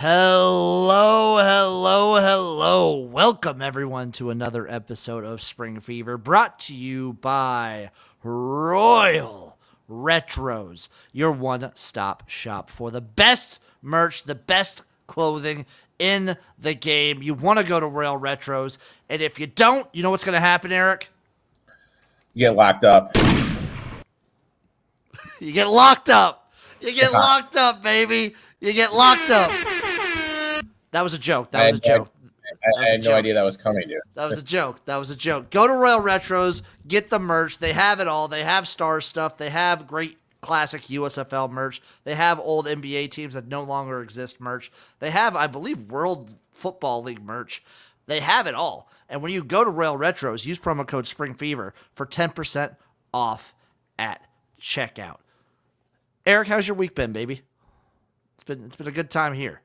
Hello, hello, hello. Welcome, everyone, to another episode of Spring Fever, brought to you by Royal Retros, your one-stop shop for the best merch, the best clothing in the game. You want to go to Royal Retros, and if you don't, you know what's going to happen, Eric? You get locked up. You get locked up. You get locked up, baby. You get locked up. That was a joke. That was a joke. I had no idea that was coming, dude. That was a joke. That was a joke. Go to Royal Retros, get the merch. They have it all. They have star stuff. They have great classic USFL merch. They have old NBA teams that no longer exist merch. They have, I believe, World Football League merch. They have it all. And when you go to Royal Retros, use promo code SPRINGFEVER for 10% off at checkout. Eric, how's your week been, baby? It's been a good time here.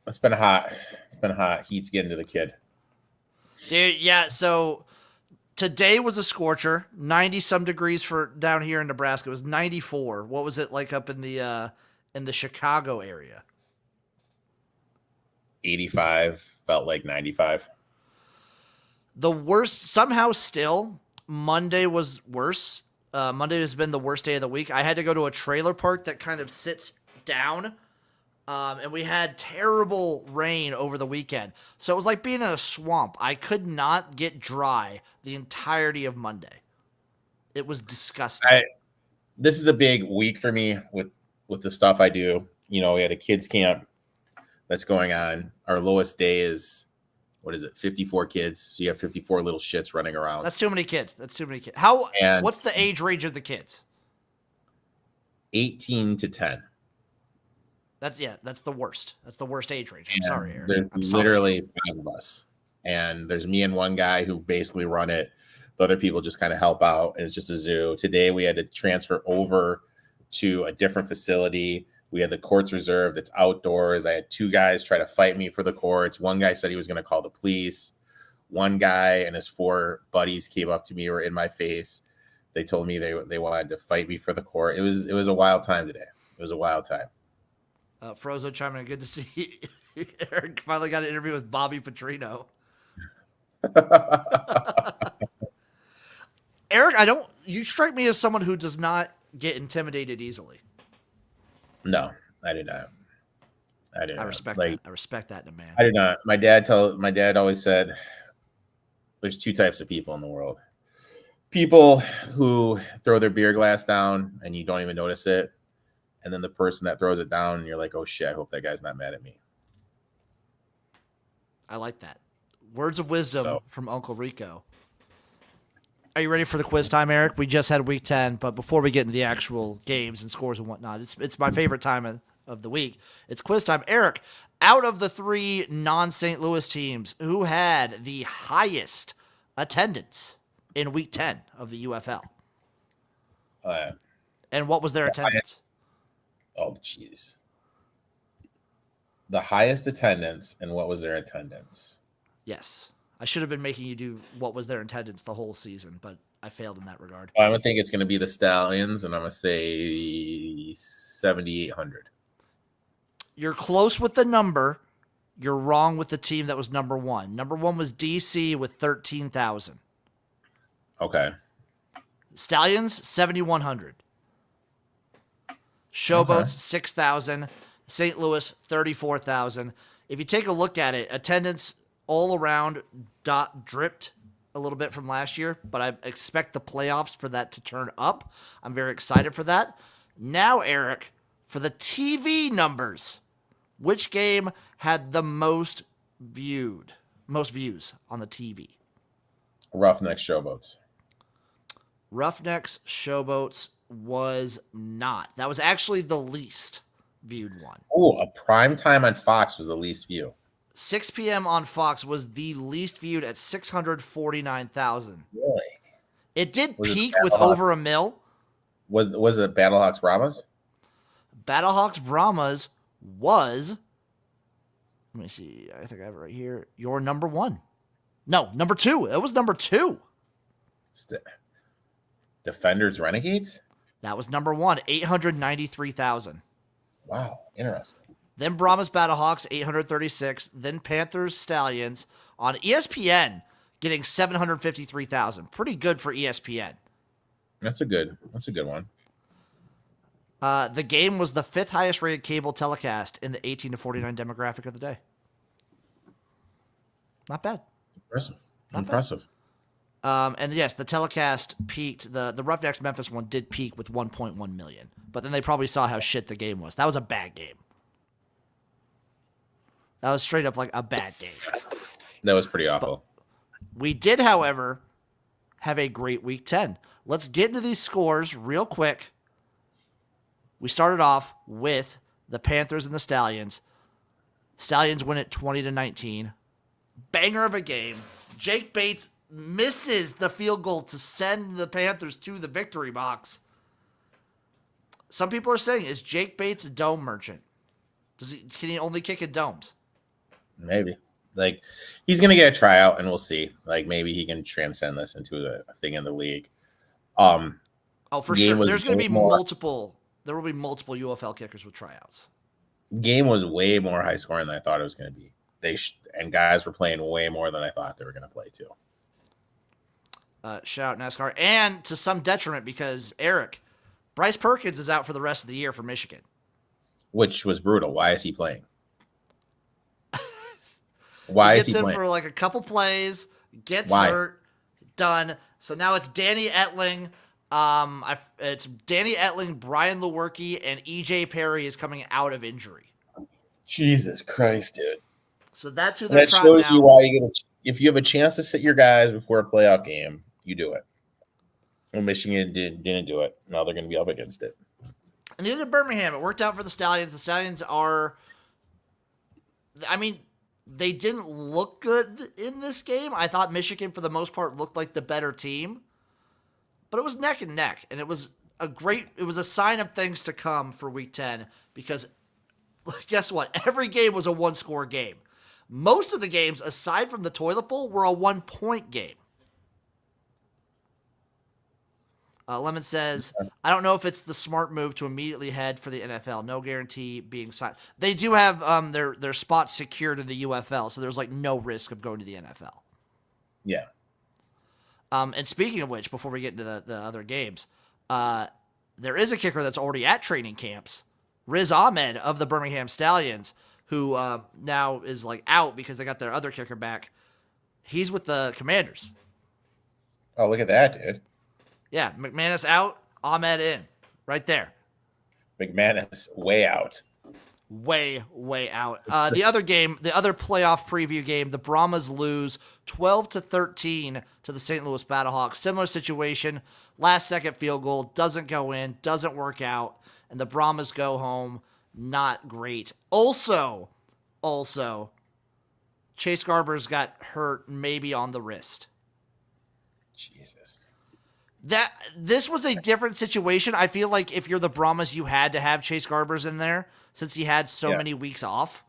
It's been hot. It's been hot. Heat's getting to the kid. Dude, yeah, so today was a scorcher. 90-some degrees for down here in Nebraska. It was 94. What was it like up in the Chicago area? 85. Felt like 95. The worst, somehow still, Monday was worse. Monday has been the worst day of the week. I had to go to a trailer park that kind of sits down. And we had terrible rain over the weekend. So it was like being in a swamp. I could not get dry the entirety of Monday. It was disgusting. This is a big week for me with the stuff I do. You know, we had a kids camp that's going on. Our lowest day is, 54 kids. So you have 54 little shits running around. That's too many kids. What's the age range of the kids? 18 to 10. That's the worst. That's the worst age range. I'm sorry, Eric. There's literally 5 of us. And there's me and one guy who basically run it. The other people just kind of help out. And it's just a zoo. Today we had to transfer over to a different facility. We had the courts reserved. It's outdoors. I had 2 guys try to fight me for the courts. One guy said he was going to call the police. One guy and his 4 buddies came up to me, were in my face. They told me they wanted to fight me for the court. It was a wild time today. It was a wild time. Frozo chiming in. Good to see you. Eric finally got an interview with Bobby Petrino. Eric, you strike me as someone who does not get intimidated easily. No, I do not. I respect that. I respect that in a man. I do not. My dad always said there's 2 types of people in the world. People who throw their beer glass down and you don't even notice it. And then the person that throws it down and you're like, oh shit, I hope that guy's not mad at me. I like that. Words of wisdom from Uncle Rico. Are you ready for the quiz time, Eric? We just had week 10, but before we get into the actual games and scores and whatnot, it's my favorite time of the week. It's quiz time. Eric, out of the 3 non-St. Louis teams, who had the highest attendance in week 10 of the UFL? And what was their attendance? Oh, jeez. The highest attendance, and what was their attendance? Yes. I should have been making you do what was their attendance the whole season, but I failed in that regard. I'm going to think it's going to be the Stallions, and I'm going to say 7,800. You're close with the number. You're wrong with the team that was number 1. Number 1 was DC with 13,000. Okay. Stallions, 7,100. Showboats, 6,000. St. Louis, 34,000. If you take a look at it, attendance all around dripped a little bit from last year, but I expect the playoffs for that to turn up. I'm very excited for that. Now, Eric, for the TV numbers, which game had the most views on the TV? Roughnecks Showboats. Roughnecks Showboats was not. That was actually the least viewed one. Oh, a prime time on Fox was the least viewed. 6 p.m. on Fox was the least viewed at 649,000. Really? It did peak with over $1 million. Was it Battlehawks Brahmas? Battlehawks Brahmas was, let me see, I think I have it right here, your number 1. No, number 2. It was number 2. Defenders Renegades? That was number 1, 893,000. Wow, interesting. then Brahmas Battlehawks 836, then Panthers Stallions on ESPN getting 753,000. Pretty good for ESPN. That's a good one. The game was the 5th highest rated cable telecast in the 18 to 49 demographic of the day. Not bad. Impressive. And yes, the telecast peaked. The Roughnecks Memphis one did peak with 1.1 million, but then they probably saw how shit the game was. That was a bad game. That was straight up like a bad game. That was pretty awful. But we did, however, have a great week 10. Let's get into these scores real quick. We started off with the Panthers and the Stallions. Stallions win it 20-19. Banger of a game. Jake Bates misses the field goal to send the Panthers to the victory box. Some people are saying, is Jake Bates a dome merchant? Can he only kick in domes? Maybe. Like, he's going to get a tryout, and we'll see. Like, maybe he can transcend this into a thing in the league. Oh, for sure. There's going to be multiple. There will be multiple UFL kickers with tryouts. Game was way more high scoring than I thought it was going to be. And guys were playing way more than I thought they were going to play too. Shout out NASCAR, and to some detriment because Erik, Bryce Perkins is out for the rest of the year for Michigan, which was brutal. Why is he playing? Why is he playing? Gets in for like a couple plays, gets hurt, done. So now it's Danny Etling. It's Danny Etling, Brian Lewerke, and EJ Perry is coming out of injury. Jesus Christ, dude. So that's who they're trying now. That shows you why if you have a chance to sit your guys before a playoff game, you do it. Well, Michigan didn't do it. Now they're going to be up against it. And neither did Birmingham. It worked out for the Stallions. The Stallions they didn't look good in this game. I thought Michigan, for the most part, looked like the better team. But it was neck and neck. And it was a sign of things to come for Week 10 because guess what? Every game was a one-score game. Most of the games, aside from the toilet bowl, were a 1-point game. Lemon says, I don't know if it's the smart move to immediately head for the NFL. No guarantee being signed. They do have their spots secured in the UFL, so there's like no risk of going to the NFL. Yeah. And speaking of which, before we get into the other games, there is a kicker that's already at training camps, Riz Ahmed of the Birmingham Stallions, who now is like out because they got their other kicker back. He's with the Commanders. Oh, look at that, dude. Yeah, McManus out, Ahmed in. Right there. McManus way out. Way out. The other game, the other playoff preview game, the Brahmas lose 12-13 to the St. Louis Battlehawks. Similar situation. Last second field goal doesn't go in, doesn't work out, and the Brahmas go home. Not great. Also, Chase Garbers got hurt maybe on the wrist. Jesus. This was a different situation. I feel like if you're the Brahmas, you had to have Chase Garbers in there since he had so many weeks off.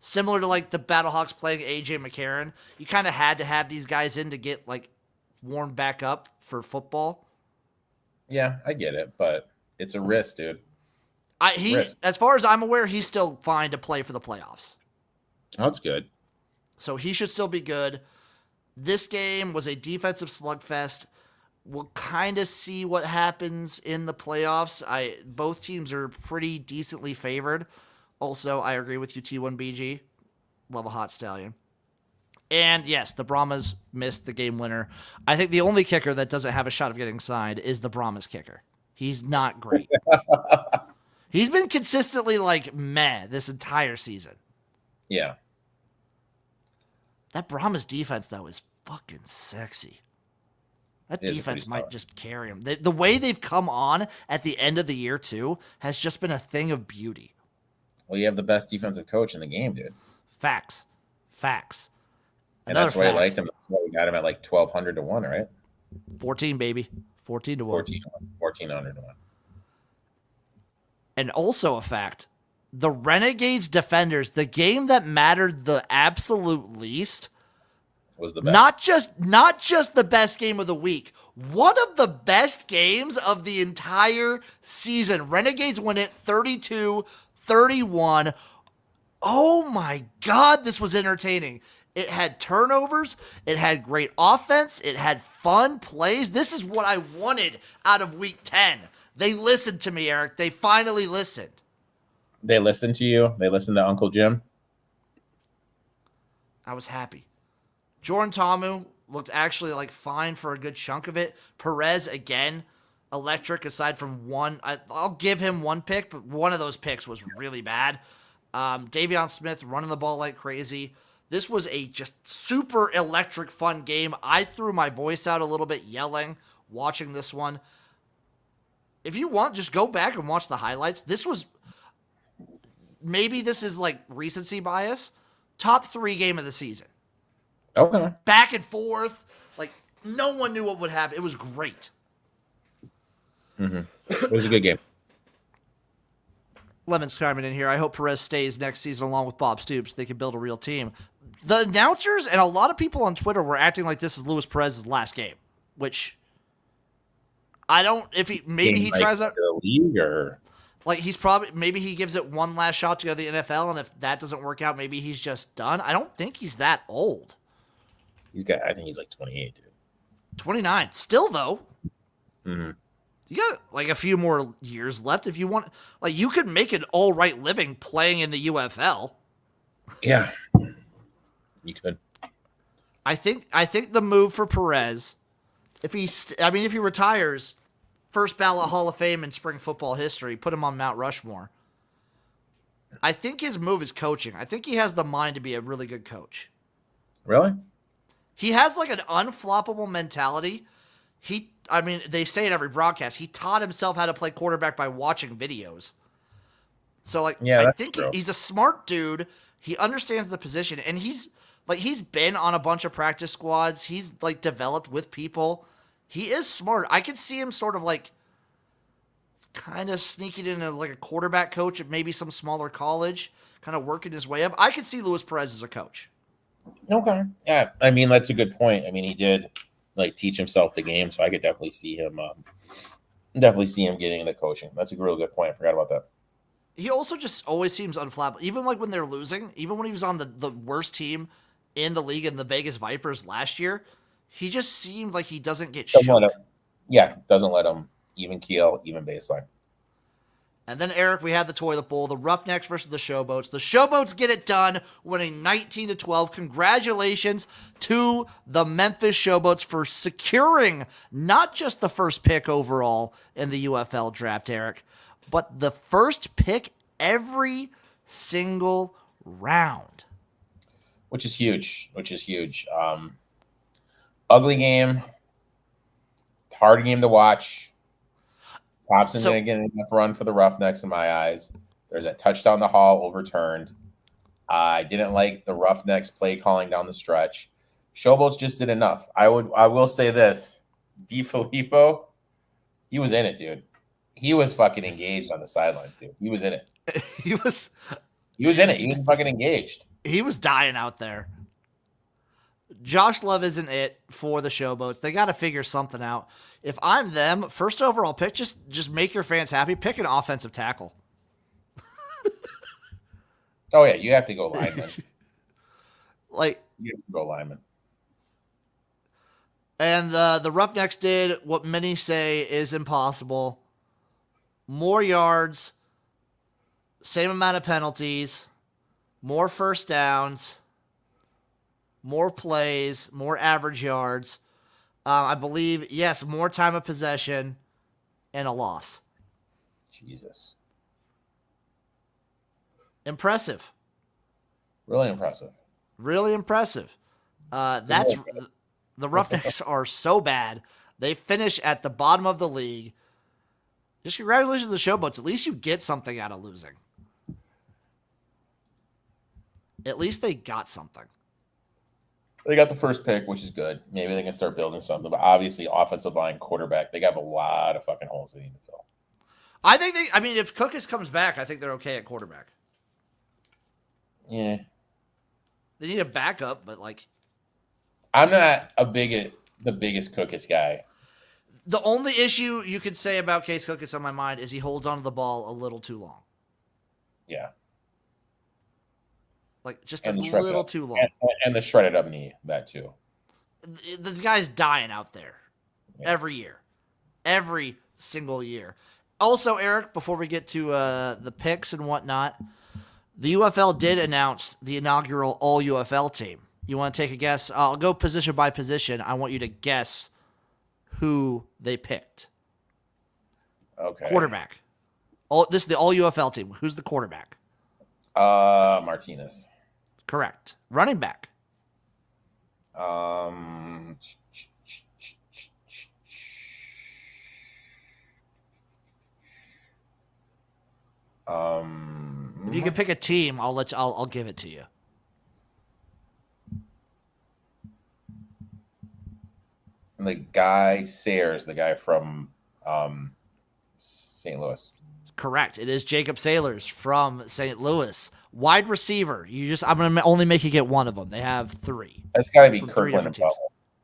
Similar to like the Battlehawks playing AJ McCarron. You kind of had to have these guys in to get like warmed back up for football. Yeah, I get it, but it's a risk, dude. As far as I'm aware, he's still fine to play for the playoffs. Oh, that's good. So he should still be good. This game was a defensive slugfest. We'll kind of see what happens in the playoffs. Both teams are pretty decently favored. Also, I agree with you, T1BG. Love a hot stallion. And yes, the Brahmas missed the game winner. I think the only kicker that doesn't have a shot of getting signed is the Brahmas kicker. He's not great. He's been consistently like meh this entire season. Yeah. That Brahmas defense, though, is fucking sexy. That defense might just carry them. The way they've come on at the end of the year, too, has just been a thing of beauty. Well, you have the best defensive coach in the game, dude. Facts. And that's why I liked him. That's why we got him at like 1,200 to 1, right? 14, baby. 14 to 1. 1,400 to 1. And also a fact, the Renegades defenders, the game that mattered the absolute least, was the best. Not just the best game of the week. One of the best games of the entire season. Renegades win it 32-31. Oh my God, this was entertaining. It had turnovers. It had great offense. It had fun plays. This is what I wanted out of week 10. They listened to me, Eric. They finally listened. They listened to you. They listened to Uncle Jim. I was happy. Jordan Ta'amu looked actually like fine for a good chunk of it. Perez, again, electric aside from one. I'll give him one pick, but one of those picks was really bad. Davion Smith running the ball like crazy. This was a just super electric fun game. I threw my voice out a little bit yelling, watching this one. If you want, just go back and watch the highlights. This was, maybe this is like recency bias, top 3 game of the season. Okay. Back and forth. Like, no one knew what would happen. It was great. Mm-hmm. It was a good game. Lemon's coming in here. I hope Perez stays next season along with Bob Stoops. They can build a real team. The announcers and a lot of people on Twitter were acting like this is Luis Perez's last game, which I don't, if he, maybe he tries out the league or like he's probably, maybe he gives it one last shot to go to the NFL. And if that doesn't work out, maybe he's just done. I don't think he's that old. I think he's like 28, dude. 29. Still though. Mm-hmm. You got like a few more years left if you want. Like you could make an all right living playing in the UFL. Yeah, you could. I think the move for Perez, if he retires, first ballot Hall of Fame in spring football history, put him on Mount Rushmore. I think his move is coaching. I think he has the mind to be a really good coach. Really? He has like an unfloppable mentality. They say in every broadcast, he taught himself how to play quarterback by watching videos. So, like, yeah, I think he's a smart dude. He understands the position, and he's been on a bunch of practice squads. He's, like, developed with people. He is smart. I could see him sort of, like, kind of sneaking in like a quarterback coach at maybe some smaller college, kind of working his way up. I could see Luis Perez as a coach. Okay. Yeah, I mean, that's a good point. I mean, he did like teach himself the game, so I could definitely see him getting into coaching. That's a real good point. I forgot about that. He also just always seems unflappable. Even like when they're losing, even when he was on the worst team in the league in the Vegas Vipers last year, he just seemed like he doesn't get shook. Doesn't let him even keel, even baseline. And then, Eric, we had the toilet bowl, the Roughnecks versus the Showboats. The Showboats get it done, winning 19-12. Congratulations to the Memphis Showboats for securing not just the first pick overall in the UFL draft, Eric, but the first pick every single round. Which is huge. Ugly game. Hard game to watch. Thompson's going to get enough run for the Roughnecks in my eyes. There's a touchdown to Hall overturned. I didn't like the Roughnecks play calling down the stretch. Showboats just did enough. I will say this. DeFilippo, he was in it, dude. He was fucking engaged on the sidelines, dude. He was in it. He was in it. He was fucking engaged. He was dying out there. Josh Love isn't it for the Showboats. They got to figure something out. If I'm them, first overall pick, just make your fans happy. Pick an offensive tackle. Oh, yeah. You have to go lineman. You have to go lineman. And the Roughnecks did what many say is impossible. More yards, same amount of penalties, more first downs, more plays, more average yards. I believe, yes, more time of possession and a loss. Jesus. Impressive. Really impressive. Really impressive. The Roughnecks are so bad. They finish at the bottom of the league. Just congratulations to the Showboats. At least you get something out of losing. At least they got something. They got the first pick, which is good. Maybe they can start building something. But obviously, offensive line, quarterback, they got a lot of fucking holes they need to fill. If Cookus comes back, I think they're okay at quarterback. Yeah. They need a backup, but like. I'm not the biggest Cookus guy. The only issue you could say about Case Cookus on my mind is he holds onto the ball a little too long. Yeah. Like, just a And little too long. and the shredded up knee, that too. The guy's dying out there every year. Every single year. Also, Eric, before we get to the picks and whatnot, the UFL did announce the inaugural all UFL team. You want to take a guess? I'll go position by position. I want you to guess who they picked. Okay. Quarterback. This is the all UFL team. Who's the quarterback? Martinez. Correct. Running back. If you can pick a team, I'll give it to you. And the guy Sayers, the guy from St. Louis. Correct. It is Jacob Sailors from St. Louis. Wide receiver. I'm going to only make you get one of them. They have 3. That's got to be Kirkland and Butler.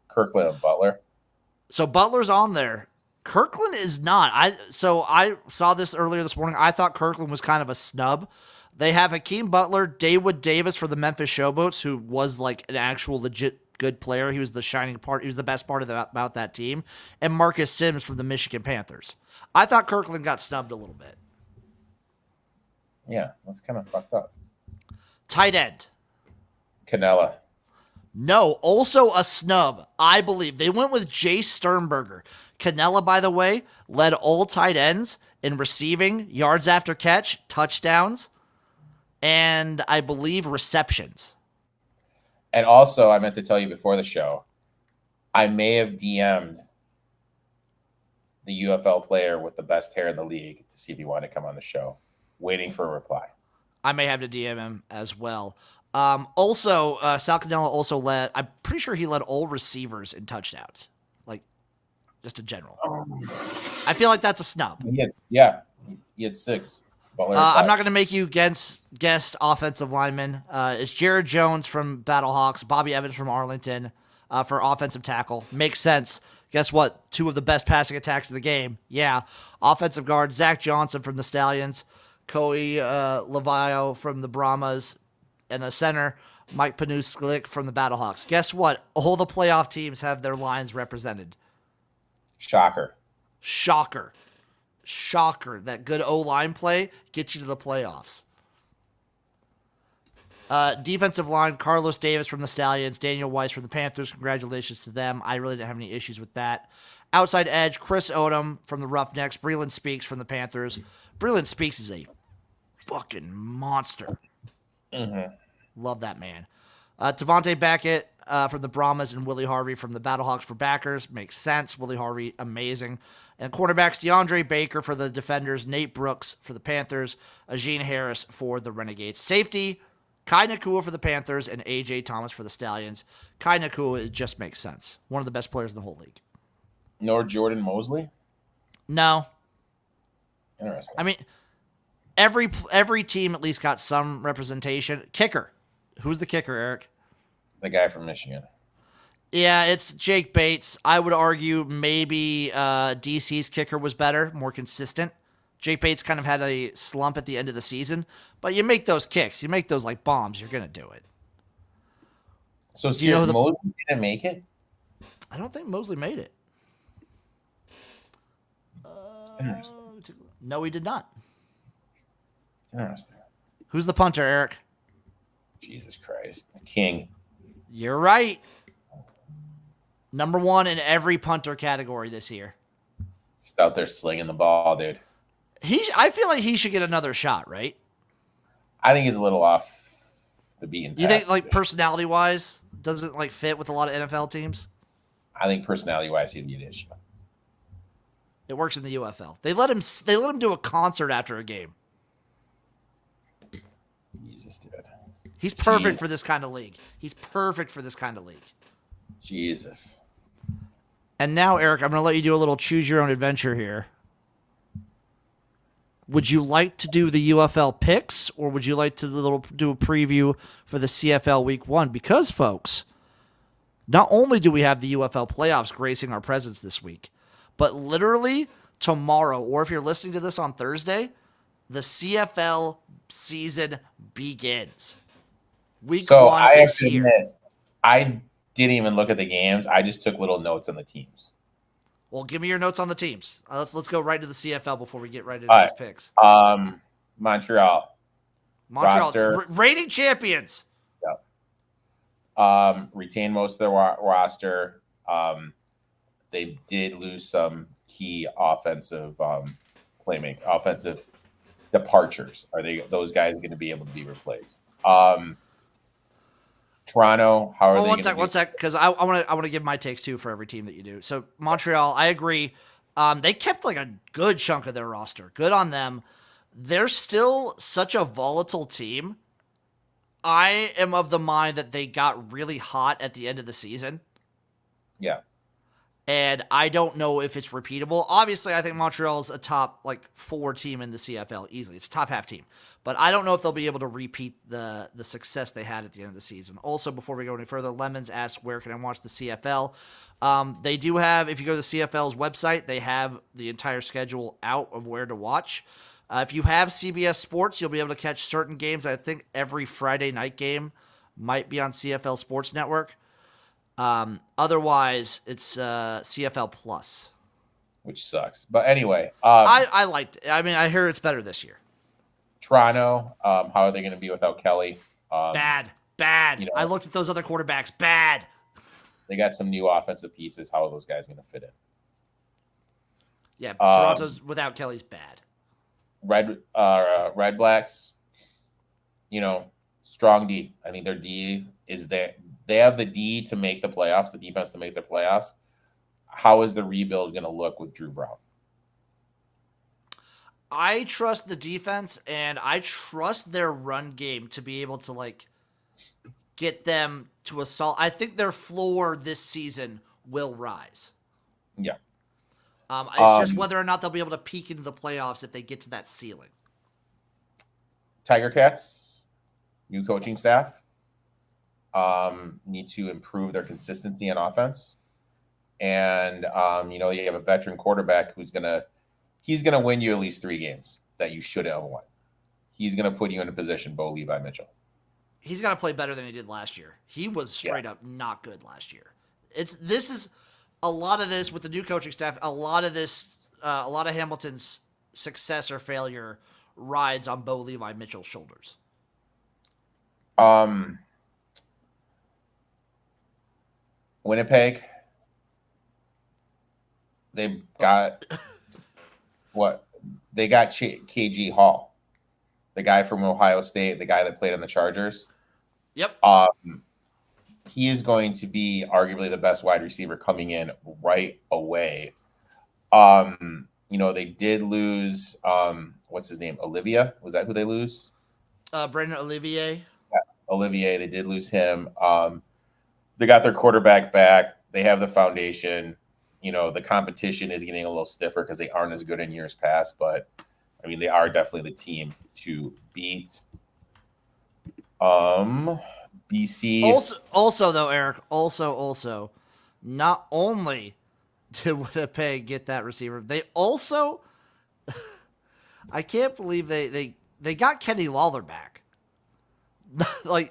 Kirkland and Butler. So Butler's on there. Kirkland is not. I saw this earlier this morning. I thought Kirkland was kind of a snub. They have Hakeem Butler, Dawood Davis for the Memphis Showboats, who was like an actual legit good player. He was the shining part. He was the best part about that team. And Marcus Sims from the Michigan Panthers. I thought Kirkland got snubbed a little bit. Yeah, that's kind of fucked up. Tight end. Canella. No, also a snub, I believe. They went with Jay Sternberger. Canella, by the way, led all tight ends in receiving, yards after catch, touchdowns, and I believe receptions. And also, I meant to tell you before the show, I may have DM'd the UFL player with the best hair in the league to see if he wanted to come on the show, waiting for a reply. I may have to DM him as well. Also, Sal Cannella also led, I'm pretty sure he led all receivers in touchdowns, like just in general. I feel like that's a snub. He had 6. I'm not going to make you guess offensive linemen. It's Jared Jones from Battlehawks, Bobby Evans from Arlington for offensive tackle. Makes sense. Guess what? 2 of the best passing attacks in the game. Yeah. Offensive guard, Zach Johnson from the Stallions, Coey Levio from the Brahmas, and the center, Mike Panusklik from the Battlehawks. Guess what? All the playoff teams have their lines represented. Shocker. That good O-line play gets you to the playoffs. Defensive line, Carlos Davis from the Stallions, Daniel Weiss from the Panthers. Congratulations to them. I really didn't have any issues with that. Outside edge, Chris Odom from the Roughnecks, Breland Speaks from the Panthers. Breland Speaks is a fucking monster. Mm-hmm. Love that man. Devontae Beckett from the Brahmas and Willie Harvey from the Battlehawks for backers. Makes sense. Willie Harvey, amazing. And quarterbacks, DeAndre Baker for the Defenders, Nate Brooks for the Panthers, Ajeen Harris for the Renegades. Safety, Kai Nakua for the Panthers, and A.J. Thomas for the Stallions. Kai Nakua, it just makes sense. One of the best players in the whole league. Nor Jordan Mosley? No. Interesting. I mean, every team at least got some representation. Kicker. Who's the kicker, Eric? The guy from Michigan. Yeah, it's Jake Bates. I would argue maybe DC's kicker was better, more consistent. Jake Bates kind of had a slump at the end of the season, but you make those kicks, you make those like bombs, you're going to do it. So Mosley didn't make it? I don't think Mosley made it. No, he did not. Interesting. Who's the punter, Eric? Jesus Christ. King. You're right. Number 1 in every punter category this year. Just out there slinging the ball, dude. I feel like he should get another shot, right? I think he's a little off the beaten path. You think, like, personality-wise, doesn't like fit with a lot of NFL teams? I think personality-wise, he'd be an issue. It works in the UFL. They let him do a concert after a game. Jesus, dude. He's perfect for this kind of league. Jesus. And now, Eric, I'm going to let you do a little choose your own adventure here. Would you like to do the UFL picks, or would you like to do a preview for the CFL Week 1? Because, folks, not only do we have the UFL playoffs gracing our presence this week, but literally tomorrow, or if you're listening to this on Thursday, the CFL season begins. Week So 1 I have is to here. admit, I didn't even look at the games. I just took little notes on the teams. Well, give me your notes on the teams. Let's go right to the CFL before we get right into All these picks. right. Montreal Montreal, roster. reigning champions. Retain most of their roster. They did lose some key offensive offensive departures. Are those guys going to be able to be replaced? Toronto, how are they going to be? One sec, because I want to give my takes too for every team that you do. So Montreal, I agree. They kept like a good chunk of their roster. Good on them. They're still such a volatile team. I am of the mind that they got really hot at the end of the season. Yeah. And I don't know if it's repeatable. Obviously, I think Montreal's a top 4 team in the CFL easily. It's a top half team. But I don't know if they'll be able to repeat the success they had at the end of the season. Also, before we go any further, Lemons asked, where can I watch the CFL? They do have, if you go to the CFL's website, they have the entire schedule out of where to watch. If you have CBS Sports, you'll be able to catch certain games. I think every Friday night game might be on CFL Sports Network. Otherwise, it's CFL Plus, which sucks. But anyway, I liked it. I mean, I hear it's better this year. Toronto, how are they going to be without Kelly? Bad. I looked at those other quarterbacks. Bad. They got some new offensive pieces. How are those guys going to fit in? Yeah, Toronto's without Kelly's bad. Red Blacks, strong D. I think their D is there. They have the D to make the playoffs, the defense to make the playoffs. How is the rebuild going to look with Drew Brown? I trust the defense, and I trust their run game to be able to get them to assault. I think their floor this season will rise. Yeah. It's just whether or not they'll be able to peak into the playoffs if they get to that ceiling. Tiger Cats, new coaching staff, need to improve their consistency in offense. And, you have a veteran quarterback he's going to win you at least 3 games that you should have won. He's going to put you in a position, Bo Levi Mitchell. He's got to play better than he did last year. He was straight up not good last year. This is a lot of this with the new coaching staff. A lot of Hamilton's success or failure rides on Bo Levi Mitchell's shoulders. Winnipeg, they got what? They got KG Hall, the guy from Ohio State, the guy that played on the Chargers. Yep. He is going to be arguably the best wide receiver coming in right away. They did lose, what's his name? Olivia? Was that who they lose? Brandon Olivier. Yeah, Olivier, they did lose him. They got their quarterback back. They have the foundation. The competition is getting a little stiffer because they aren't as good in years past, but I mean, they are definitely the team to beat. BC. Also though, Eric, not only did Winnipeg get that receiver, they also I can't believe they got Kenny Lawler back.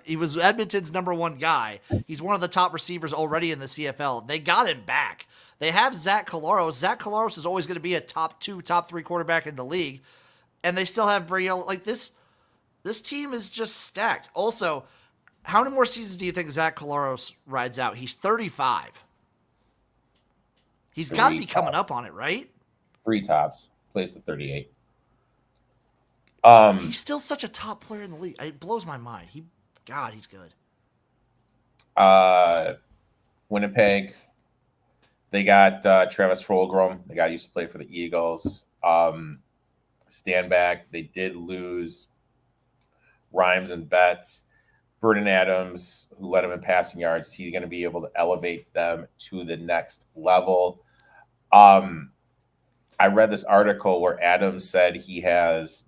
He was Edmonton's number 1 guy. He's one of the top receivers already in the CFL. They got him back. They have Zach Collaros. Zach Collaros is always going to be a top 2, top 3 quarterback in the league. And they still have Brielle. This team is just stacked. Also, how many more seasons do you think Zach Collaros rides out? He's 35. He's got to be coming up on it, right? 3 tops. Plays to 38. He's still such a top player in the league. It blows my mind. He's good. Winnipeg, they got Travis Fulgrom. The guy used to play for the Eagles. Stand back. They did lose Rhymes and Betts. Vernon Adams, who led him in passing yards, he's going to be able to elevate them to the next level. I read this article where Adams said he has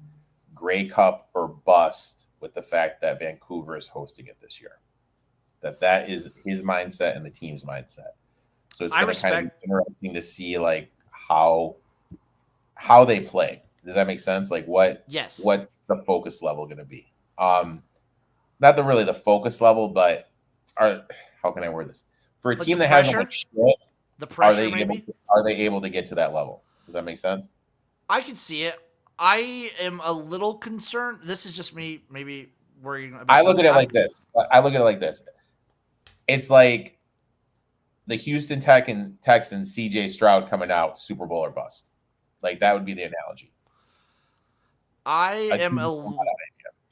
Grey Cup or bust with the fact that Vancouver is hosting it this year. That is his mindset and the team's mindset. So it's going to kind of be interesting to see how they play. Does that make sense? What's the focus level going to be? not really the focus level, but how can I word this? For a Like team that hasn't won shit, the are pressure they maybe. able to get to that level? Does that make sense? I can see it. I am a little concerned. This is just me, maybe worrying about I the. look at it like this. I look at it like this. It's like the Houston Texans, CJ Stroud coming out, Super Bowl or bust. Like that would be the analogy. I A am team- a.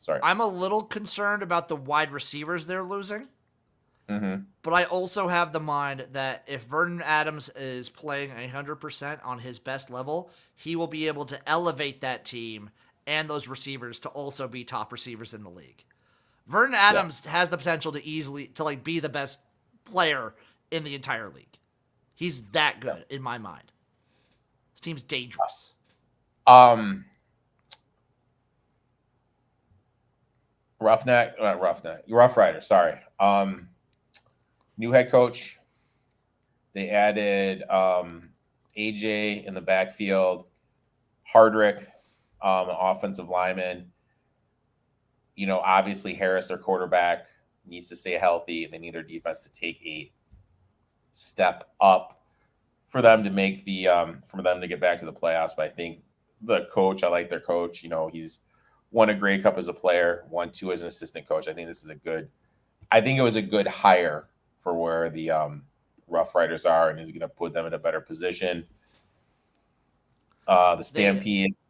Sorry. I'm a little concerned about the wide receivers they're losing. Mm-hmm. But I also have the mind that if Vernon Adams is playing 100% on his best level, he will be able to elevate that team and those receivers to also be top receivers in the league. Vernon Adams has the potential to easily to like be the best player in the entire league. He's that good in my mind. His team's dangerous. Rough Rider. Sorry. New head coach. They added AJ in the backfield, Hardrick, offensive lineman. You know, obviously Harris, their quarterback, needs to stay healthy. They need their defense to take a step up for them to make the for them to get back to the playoffs. But I think the coach, I like their coach. You know, he's won a Grey Cup as a player, won 2 as an assistant coach. I think this is I think it was a good hire for where the Rough Riders are, and is going to put them in a better position. The Stampedes.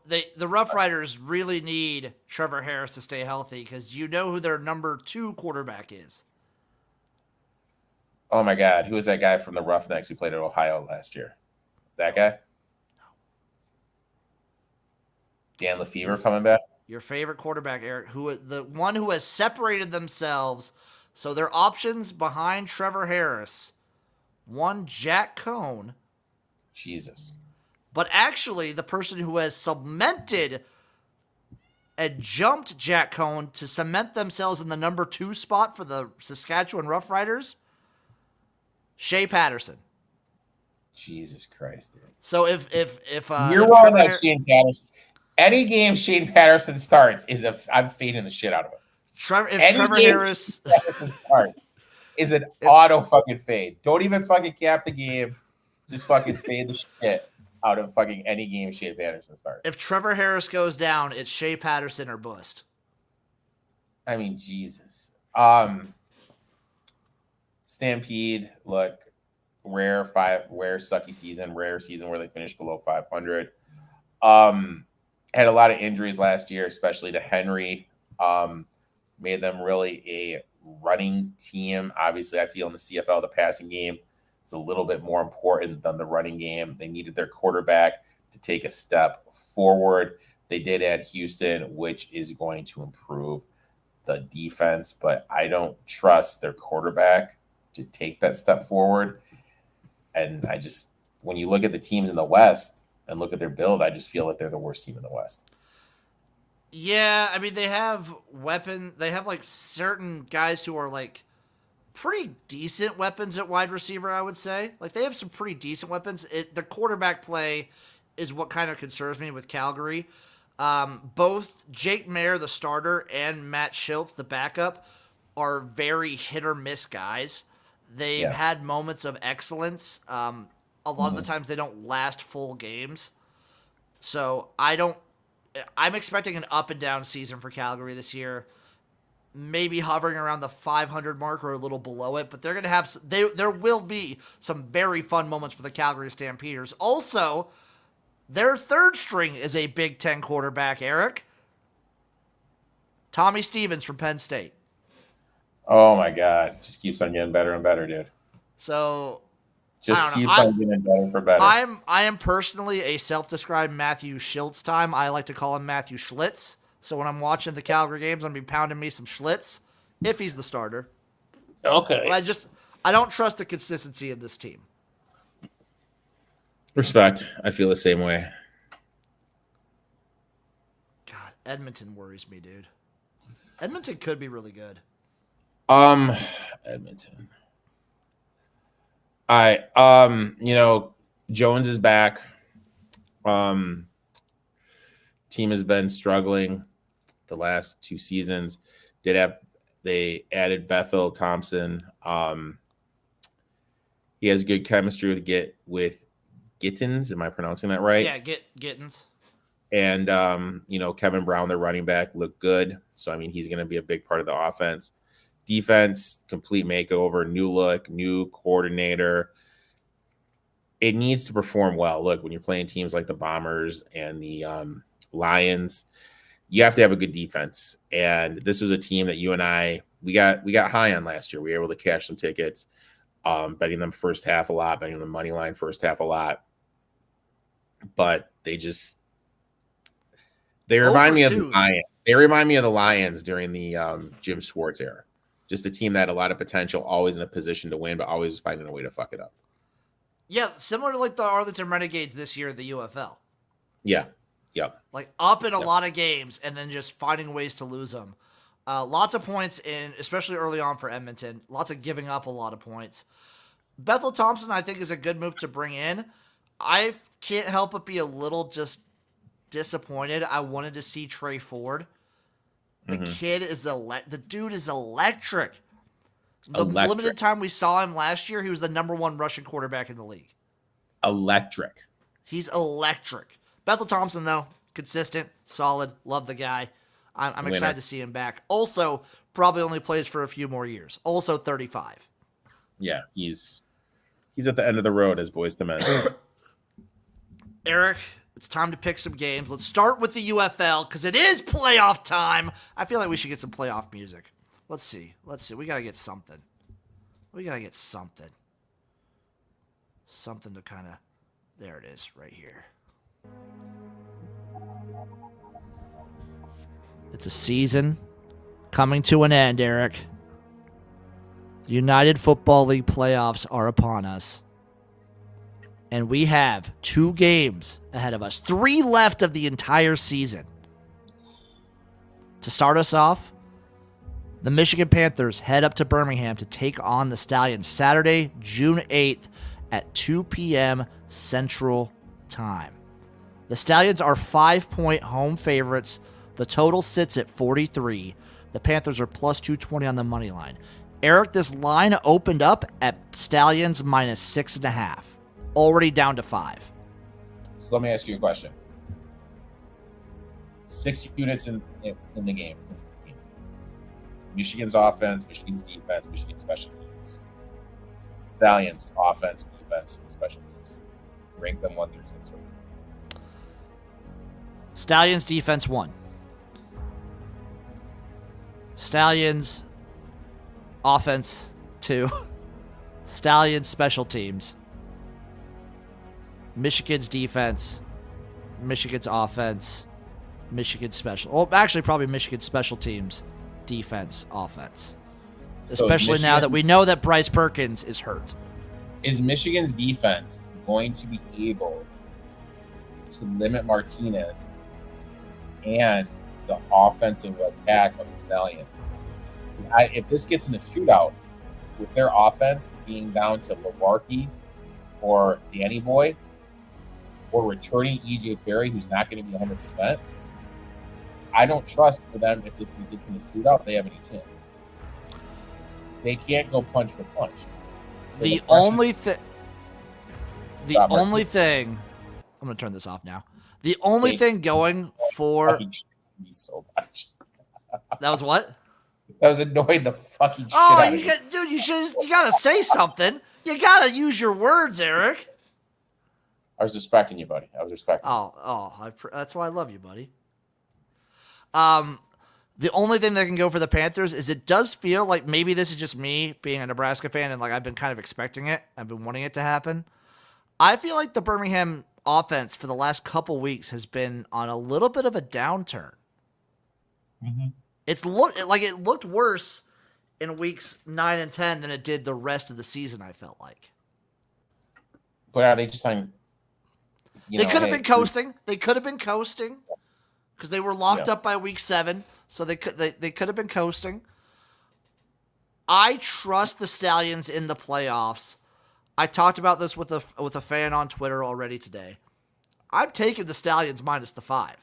The Rough Riders really need Trevor Harris to stay healthy because you know who their number 2 quarterback is. Oh my God, who is that guy from the Roughnecks who played at Ohio last year? That guy? No. Dan Lefevre coming back? Your favorite quarterback, Eric, the one who has separated themselves. So their options behind Trevor Harris, one Jack Cohn. Jesus. But actually, the person who has cemented and jumped Jack Cohn to cement themselves in the number 2 spot for the Saskatchewan Roughriders, Shea Patterson. Jesus Christ, dude. So if you're wrong on Shane Patterson, any game Shane Patterson starts I'm fading the shit out of him. Trevor Harris starts is an auto fucking fade. Don't even fucking cap the game. Just fucking fade the shit out of fucking any game Shea Patterson starts. If Trevor Harris goes down, it's Shea Patterson or bust. I mean, Jesus. Stampede, look, rare sucky season, rare season where they finished below 500. Had a lot of injuries last year, especially to Henry. Made them really a running team. Obviously, I feel in the CFL, the passing game is a little bit more important than the running game. They needed their quarterback to take a step forward. They did add Houston, which is going to improve the defense, but I don't trust their quarterback to take that step forward. And when you look at the teams in the West and look at their build, I just feel like they're the worst team in the West. Yeah, I mean, they have They have like certain guys who are like pretty decent weapons at wide receiver, I would say. Like they have some pretty decent weapons. The quarterback play is what kind of concerns me with Calgary. Both Jake Mayer, the starter, and Matt Schiltz, the backup, are very hit or miss guys. They've had moments of excellence. A lot of the times they don't last full games. So I'm expecting an up and down season for Calgary this year. Maybe hovering around the 500 mark or a little below it, but they're going to have there will be some very fun moments for the Calgary Stampeders. Also, their third string is a Big Ten quarterback, Eric. Tommy Stevens from Penn State. Oh my God. It just keeps on getting better and better, dude. So just keeps on getting better for better. I am personally a self-described Matthew Schiltz time. I like to call him Matthew Schlitz. So when I'm watching the Calgary games, I'm going to be pounding me some Schlitz if he's the starter. Okay. But I don't trust the consistency of this team. Respect. I feel the same way. God, Edmonton worries me, dude. Edmonton could be really good. Edmonton. All right. Jones is back. Team has been struggling the last 2 seasons. They added Bethel Thompson. He has good chemistry with Gittins. Am I pronouncing that right? Yeah, Gittins. And Kevin Brown, their running back, looked good. So I mean, he's going to be a big part of the offense. Defense, complete makeover, new look, new coordinator. It needs to perform well. Look, when you're playing teams like the Bombers and the Lions, you have to have a good defense. And this was a team that you and I we got high on last year. We were able to cash some tickets, betting them first half a lot, betting them money line first half a lot. But they remind me of the Lions. They remind me of the Lions during the Jim Schwartz era. Just a team that had a lot of potential, always in a position to win, but always finding a way to fuck it up. Yeah, similar to like the Arlington Renegades this year at the UFL. Yeah. Yep. Like up in a lot of games and then just finding ways to lose them. Lots of points especially early on for Edmonton. Lots of giving up a lot of points. Bethel Thompson, I think, is a good move to bring in. I can't help but be a little just disappointed. I wanted to see Trey Ford. The kid is the dude is electric. The limited time we saw him last year, he was the number 1 Russian quarterback in the league. Electric. He's electric. Bethel Thompson, though, consistent, solid, love the guy. I'm excited to see him back. Also, probably only plays for a few more years. Also 35. Yeah, he's at the end of the road, as boys to men. Erik, it's time to pick some games. Let's start with the UFL because it is playoff time. I feel like we should get some playoff music. Let's see. We got to get something. Something to kind of... There it is, right here. It's a season coming to an end, Erik. The United Football League playoffs are upon us. And we have 2 games ahead of us. 3 left of the entire season. To start us off, the Michigan Panthers head up to Birmingham to take on the Stallions Saturday, June 8th at 2 p.m. Central Time. The Stallions are 5-point home favorites. The total sits at 43. The Panthers are plus 220 on the money line. Erik, this line opened up at Stallions minus 6.5. Already down to 5. So let me ask you a question. 6 units in the game. Michigan's offense, Michigan's defense, Michigan's special teams. Stallions offense, defense, and special teams. Rank them 1 through 6. Stallions defense 1. Stallions offense 2. Stallions special teams. Michigan's defense. Michigan's offense. Michigan special. Well, actually, probably Michigan special teams, defense, offense. Especially now that we know that Bryce Perkins is hurt. Is Michigan's defense going to be able to limit Martinez and the offensive attack of the Stallions? If this gets in a shootout, with their offense being down to Lewarke or Danny Boy, or returning EJ Perry, who's not going to be 100%, I don't trust for them if this gets in a shootout, they have any chance. They can't go punch for punch. So the only thing, I'm going to turn this off now. The only thing going for so much. That was what? That was annoying the fucking shit out of me. Dude, you gotta say something. You gotta use your words, Erik. I was respecting you, buddy. I was respecting you. That's why I love you, buddy. The only thing that can go for the Panthers is it does feel like maybe this is just me being a Nebraska fan and like I've been kind of expecting it. I've been wanting it to happen. I feel like the Birmingham offense for the last couple weeks has been on a little bit of a downturn. Mm-hmm. It looked worse in weeks 9 and 10 than it did the rest of the season, I felt like. But are they just on... They could have been coasting. They could have been coasting because they were locked up by week 7. So they could have been coasting. I trust the Stallions in the playoffs. I talked about this with a fan on Twitter already today. I'm taking the Stallions minus the 5.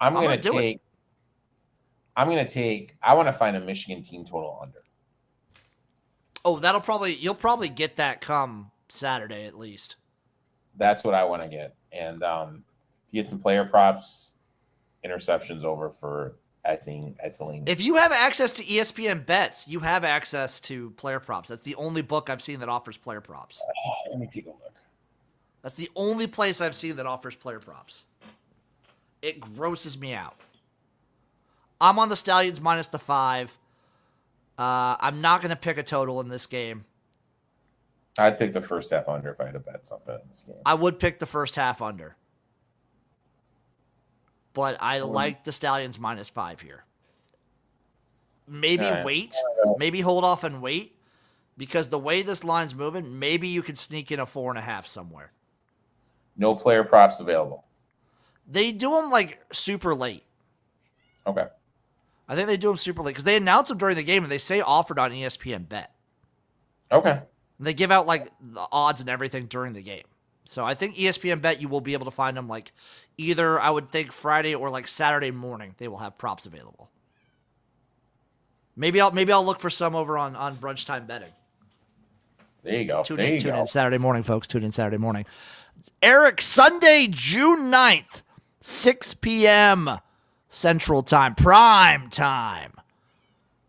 I'm going to take I'm going to I want to find a Michigan team total under. Oh, you'll probably get that come Saturday at least. That's what I want to get. And get some player props, interceptions over for Etling. If you have access to ESPN bets, you have access to player props. That's the only book I've seen that offers player props. Let me take a look. That's the only place I've seen that offers player props. It grosses me out. I'm on the Stallions minus the 5. I'm not going to pick a total in this game. I'd pick the first half under if I had to bet something in this game. I would pick the first half under. But I like the Stallions minus 5 here. Maybe wait. Maybe hold off and wait. Because the way this line's moving, maybe you can sneak in a 4.5 somewhere. No player props available. They do them like super late. Okay. I think they do them super late because they announce them during the game and they say offered on ESPN Bet. Okay. And they give out like the odds and everything during the game. So I think ESPN Bet you will be able to find them like either I would think Friday or like Saturday morning they will have props available. Maybe I'll look for some over on Brunch Time Betting. There you go. Tune in Saturday morning, folks. Tune in Saturday morning. Erik, Sunday, June 9th, 6 p.m. Central Time, prime time.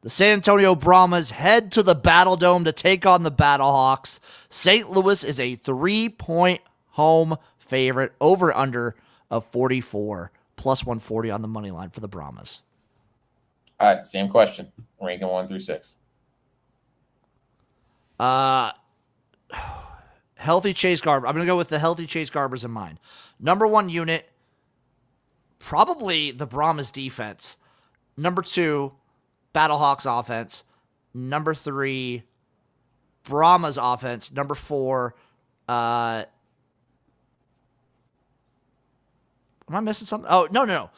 The San Antonio Brahmas head to the Battle Dome to take on the Battlehawks. St. Louis is a 3-point home favorite, over under of 44, plus 140 on the money line for the Brahmas. All right, same question. Ranking 1 through 6. Healthy Chase Garber. I'm going to go with the healthy Chase Garbers in mind. Number 1 unit, probably the Brahmas defense. Number 2, Battlehawks offense. Number 3, Brahmas offense. Number 4, am I missing something? Oh, no.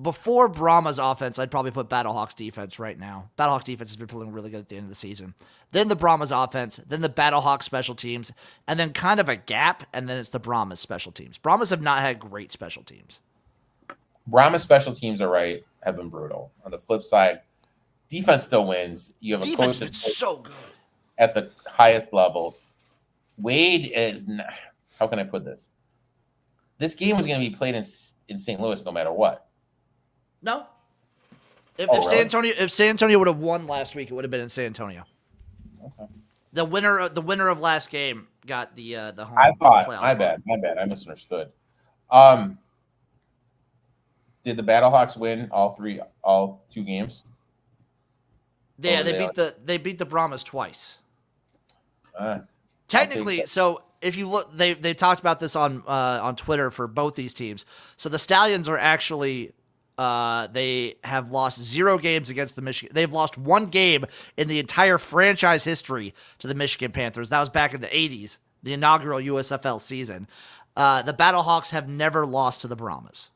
Before Brahma's offense, I'd probably put Battlehawks defense right now. Battlehawks defense has been playing really good at the end of the season. Then the Brahma's offense, then the Battlehawks special teams, and then kind of a gap, and then it's the Brahma's special teams. Brahmas have not had great special teams. Brahma's special teams have been brutal. On the flip side, defense still wins. You have a defense coach has been so good at the highest level. Wade is not, how can I put this? This game was going to be played in St. Louis no matter what. No. If really? San Antonio would have won last week, it would have been in San Antonio. Okay. The winner of last game got the home. I thought playoff my spot. bad. I misunderstood. Did the Battlehawks win all 2 games? Yeah, they beat the Brahmas twice. Technically, Technically, so if you look, they talked about this on Twitter for both these teams. So the Stallions are actually they have lost 0 games against the Michigan. They've lost 1 game in the entire franchise history to the Michigan Panthers. That was back in the 80s, the inaugural USFL season. The Battlehawks have never lost to the Brahmas.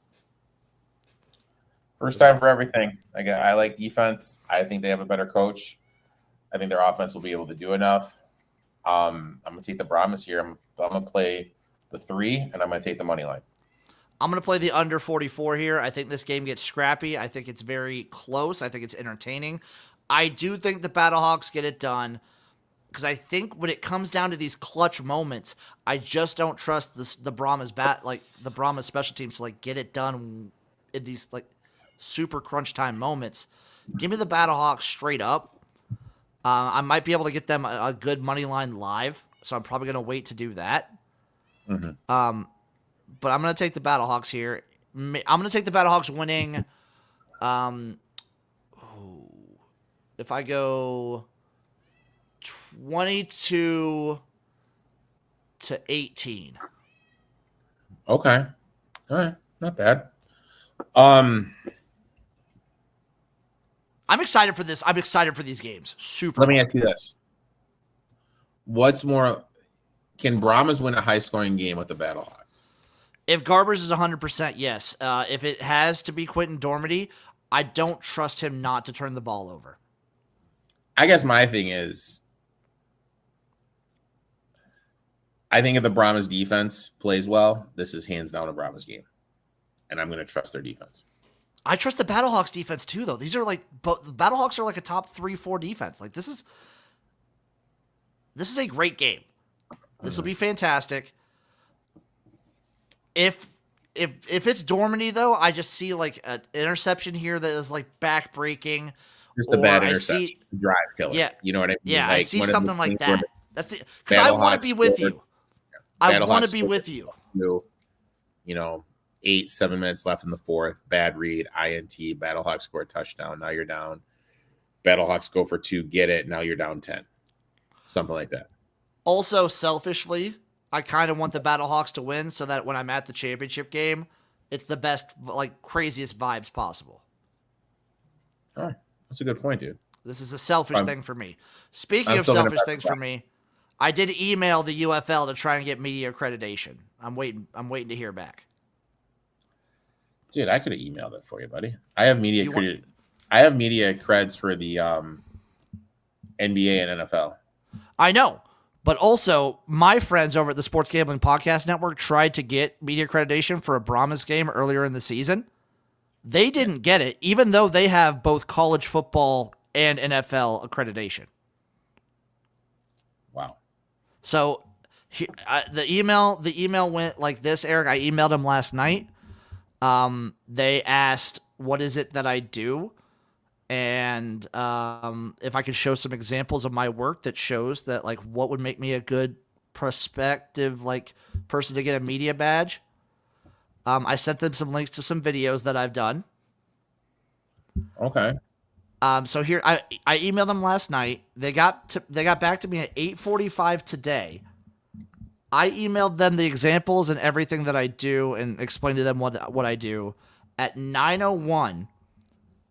First time for everything. Again, I like defense. I think they have a better coach. I think their offense will be able to do enough. I'm going to take the Brahmas here. I'm going to play the 3, and I'm going to take the money line. I'm going to play the under 44 here. I think this game gets scrappy. I think it's very close. I think it's entertaining. I do think the Battlehawks get it done because I think when it comes down to these clutch moments, I just don't trust the Brahmas the Brahmas special teams to get it done in these super crunch time moments. Give me the Battlehawks straight up. I might be able to get them a good money line live, so I'm probably going to wait to do that. Mm-hmm. But I'm going to take the Battlehawks here. I'm going to take the Battlehawks winning. If I go 22-18. Okay. All right. Not bad. I'm excited for this. I'm excited for these games. Super. Let me ask you this. What's more, can Brahmas win a high-scoring game with the Battlehawks? If Garbers is 100%, yes. If it has to be Quentin Dormady, I don't trust him not to turn the ball over. I guess my thing is, I think if the Brahmas defense plays well, this is hands down a Brahmas game. And I'm going to trust their defense. I trust the Battlehawks defense too, though. These are like, but the Battlehawks are like a top 3-4 defense. Like this is a great game. This will be fantastic. If it's Dormady though, I just see like an interception here that is like backbreaking. Just a bad interception, drive killer. Yeah, you know what I mean? Yeah, like, I see something like that. That's because I Battle want to Hawks be with scored- you. I want to be with you. 7 minutes left in the fourth. Bad read, INT. Battlehawks score a touchdown. Now you're down. Battlehawks go for 2, get it. Now you're down 10. Something like that. Also, selfishly, I kind of want the Battlehawks to win so that when I'm at the championship game, it's the best, like, craziest vibes possible. Oh, that's a good point, dude. This is a selfish thing for me. Speaking of selfish things for me, I did email the UFL to try and get media accreditation. I'm waiting to hear back. Dude, I could have emailed it for you, buddy. I have media credit. I have media creds for the NBA and NFL. I know. But also, my friends over at the Sports Gambling Podcast Network tried to get media accreditation for a Brahmas game earlier in the season. They didn't get it, even though they have both college football and NFL accreditation. Wow. So the email went like this, Eric. I emailed them last night. They asked, what is it that I do? And if I could show some examples of my work that shows that, like, what would make me a good prospective, like, person to get a media badge. I sent them some links to some videos that I've done. Okay. So here, I emailed them last night. They got back to me at 8:45 today. I emailed them the examples and everything that I do and explained to them what I do at 9:01.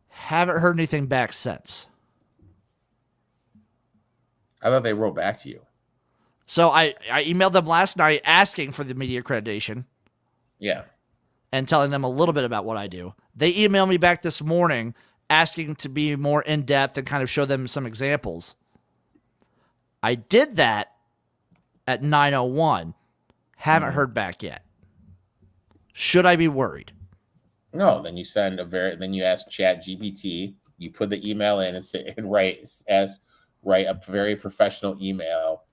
Haven't heard anything back since. I thought they wrote back to you. So I emailed them last night asking for the media accreditation. Yeah. And telling them a little bit about what I do. They emailed me back this morning asking to be more in-depth and kind of show them some examples. I did that at 9:01. Haven't heard back yet. Should I be worried? No, then you then you ask Chat GPT, you put the email in and write a very professional email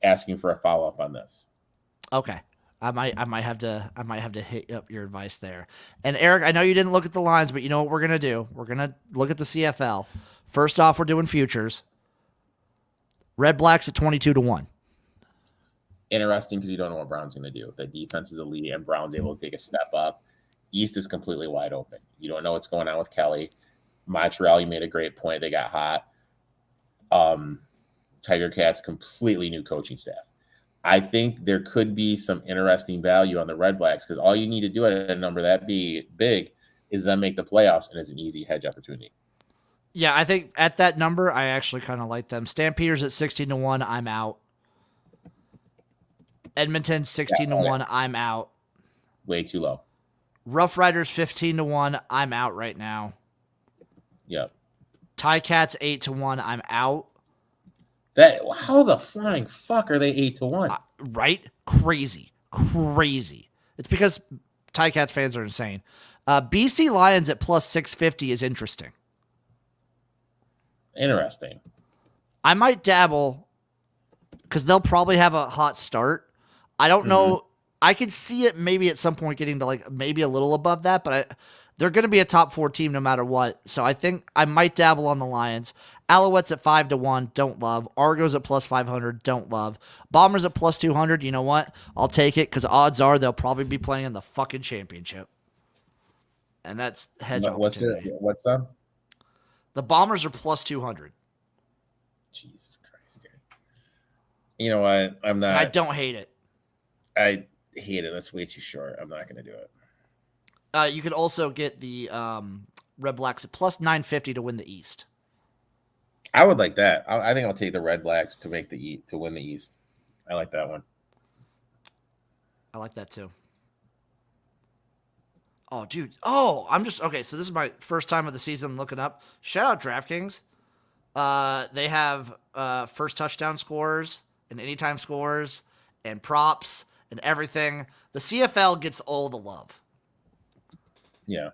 asking for a follow-up on this. Okay. I might have to hit up your advice there. And Eric, I know you didn't look at the lines, but you know what we're gonna do? We're gonna look at the CFL. First off, we're doing futures. Red Blacks at 22-1. Interesting because you don't know what Brown's gonna do. The defense is elite and Brown's able to take a step up. East is completely wide open. You don't know what's going on with Kelly. Montreal, you made a great point. They got hot. Tiger Cats, completely new coaching staff. I think there could be some interesting value on the Red Blacks because all you need to do at a number that big is then make the playoffs, and it's an easy hedge opportunity. Yeah, I think at that number, I actually kind of like them. Stampeders at 16-1, I'm out. Edmonton 16-1, I'm out. Way too low. Rough Riders 15-1, I'm out right now. Yep. Ticats 8-1, I'm out. How the flying fuck are they 8-1? Right? Crazy. It's because Ticats fans are insane. BC Lions at plus 650 is interesting. Interesting. I might dabble because they'll probably have a hot start. I don't know. I could see it maybe at some point getting to like maybe a little above that, but they're going to be a top 4 team no matter what. So I think I might dabble on the Lions. Alouettes at 5-1, don't love. Argos at plus 500, don't love. Bombers at plus 200, you know what? I'll take it because odds are they'll probably be playing in the fucking championship. And that's hedge opportunity. What's up? The Bombers are plus 200. Jesus Christ, dude. You know what? I'm not. And I don't hate it. I hate it. That's way too short. I'm not going to do it. You could also get the Red Blacks at plus 950 to win the East. I would like that. I think I'll take the Red Blacks to win the East. I like that one. I like that too. Oh, dude. Oh, okay. So this is my first time of the season looking up. Shout out DraftKings. They have first touchdown scores and anytime scores and props and everything. The CFL gets all the love. Yeah.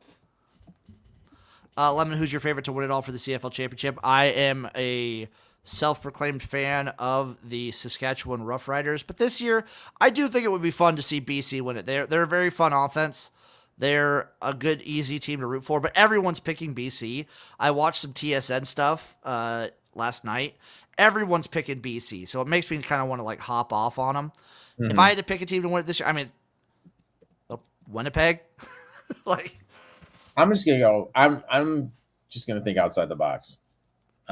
Lemon, who's your favorite to win it all for the CFL championship? I am a self-proclaimed fan of the Saskatchewan Roughriders, but this year I do think it would be fun to see BC win it. They're a very fun offense. They're a good, easy team to root for, but everyone's picking BC. I watched some TSN stuff last night. Everyone's picking BC, so it makes me kind of want to like hop off on them. Mhm. If I had to pick a team to win it this year, I mean, Winnipeg. Like, I'm just gonna go. I'm just gonna think outside the box.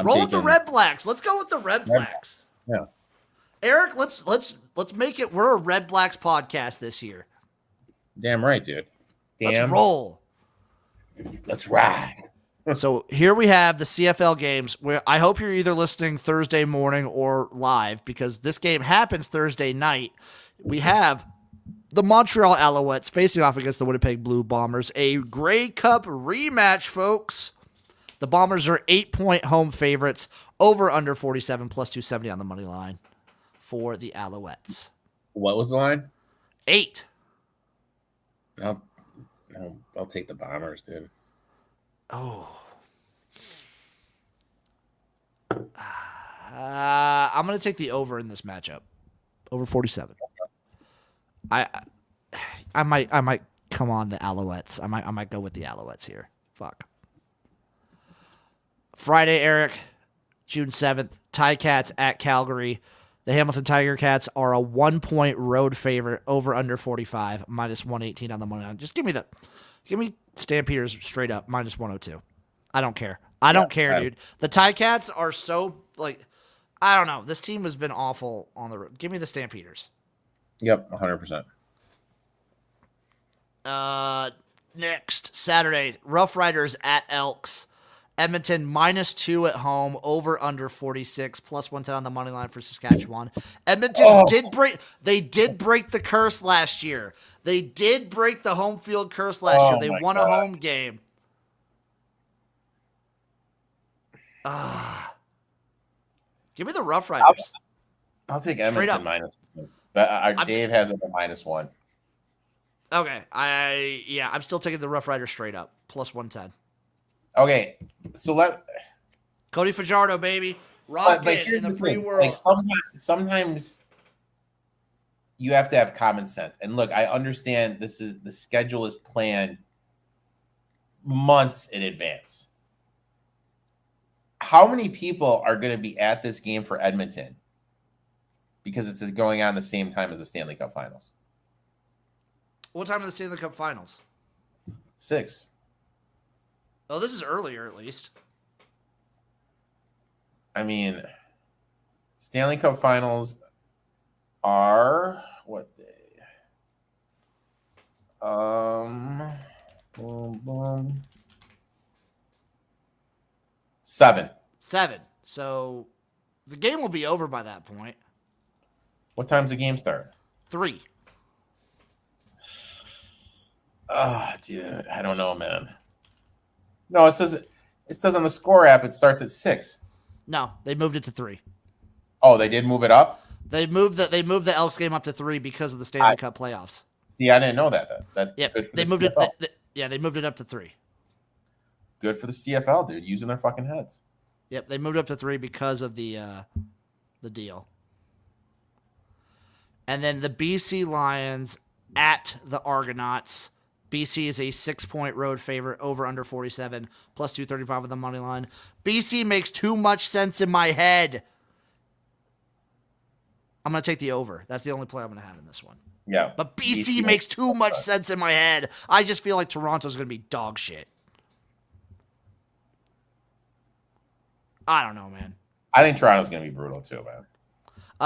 roll with the Red Blacks. Let's go with the Red Blacks. Yeah. Eric, let's make it. We're a Red Blacks podcast this year. Damn right, dude. Let's roll. Let's ride. So here we have the CFL games. Where I hope you're either listening Thursday morning or live because this game happens Thursday night. We have the Montreal Alouettes facing off against the Winnipeg Blue Bombers. A Grey Cup rematch, folks. The Bombers are 8-point home favorites. Over under 47 plus 270 on the money line for the Alouettes. What was the line? 8. I'll take the Bombers, dude. Oh. I'm going to take the over in this matchup. Over 47. I might come on the Alouettes. I might go with the Alouettes here. Fuck. Friday, Eric, June 7th, Ticats at Calgary. The Hamilton Tiger Cats are a 1-point road favorite, over under 45, minus 118 on the money line. Just give me Stampeders straight up, minus 102. I don't care. I don't care, dude. The Ticats are so, like, I don't know. This team has been awful on the road. Give me the Stampeders. Yep, 100%. Next, Saturday, Rough Riders at Elks. Edmonton -2 at home, over under 46, plus 110 on the money line for Saskatchewan. Edmonton did break the curse last year. They did break the home field curse last year. They won a home game. Give me the Rough Riders. I'll take Edmonton minus. But Dave has it at -1. Okay, I'm still taking the Rough Riders straight up, plus 110. Okay, so Cody Fajardo, baby. Rocket in the free world. Like sometimes you have to have common sense. And look, I understand the schedule is planned months in advance. How many people are going to be at this game for Edmonton because it's going on the same time as the Stanley Cup Finals? What time are the Stanley Cup Finals? 6. Oh, this is earlier at least. I mean, Stanley Cup Finals are what day? 7. 7. So the game will be over by that point. What time's the game start? 3. Dude, I don't know, man. No, it says on the score app it starts at 6. No, they moved it to 3. Oh, they did move it up? They moved the Elks game up to 3 because of the Stanley Cup playoffs. See, I didn't know that. They moved it. They moved it up to 3. Good for the CFL, dude, using their fucking heads. Yep, they moved up to 3 because of the deal. And then the BC Lions at the Argonauts. BC is a 6-point road favorite, over under 47, plus 235 on the money line. BC makes too much sense in my head. I'm going to take the over. That's the only play I'm going to have in this one. Yeah. But BC makes too much sense in my head. I just feel like Toronto's going to be dog shit. I don't know, man. I think Toronto's going to be brutal too, man.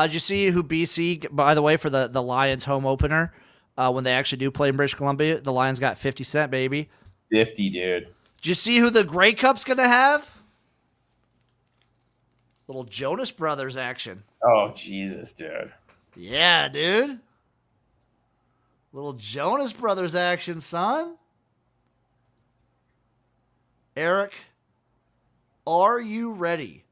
Did you see who BC, by the way, for the Lions home opener, when they actually do play in British Columbia, the Lions got 50 Cent, baby. 50, dude. Did you see who the Grey Cup's going to have? Little Jonas Brothers action. Oh, Jesus, dude. Yeah, dude. Little Jonas Brothers action, son. Eric, are you ready